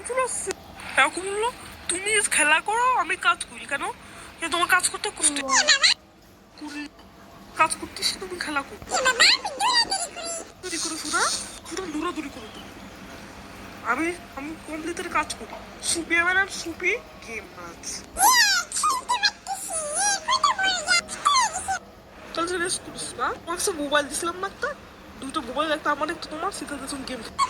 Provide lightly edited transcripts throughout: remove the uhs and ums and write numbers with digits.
চলে আসছে। এখন বললো তুমি খেলা করো আমি কাজ করি। কেন? তোমার কাজ করতে কষ্ট কাজ করতেছি, তুমি খেলা করো। দূরি করো শোনা, শুধু দূরাদূরি করো তুমি। আমি আমি কমপ্লিটের কাজ করি। সুপি আমার আর সুপি গেম ম্যাচ। চল রেস্ট করিস না। তোমাকে মোবাইল দিছিলাম না একটা, দুটো মোবাইল, একটা আমার একটা তোমার, সেখানে তুমি গেম শোনো।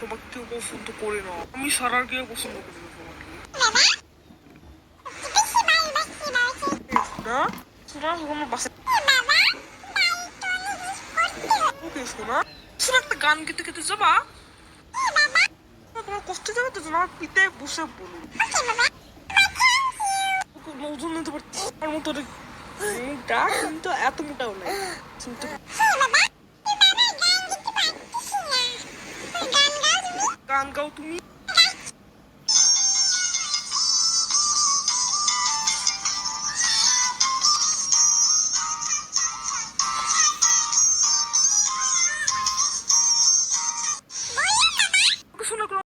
তোমাকে কেউ পছন্দ করে না, আমি সারার কেউ পছন্দ করি না তোমাকে। শোনা শোনা আমার বাসা। ওকে শোনা, শোনা একটা গান গেতে গেতে যাবা। তোমার কষ্ট যাবে তো, তোমার পিতে বসে বলুন ওজন নিতে পারছি আমার মতো মুখটা, কিন্তু এত মোটাও নাই। শুনতে গান গাও তুমি।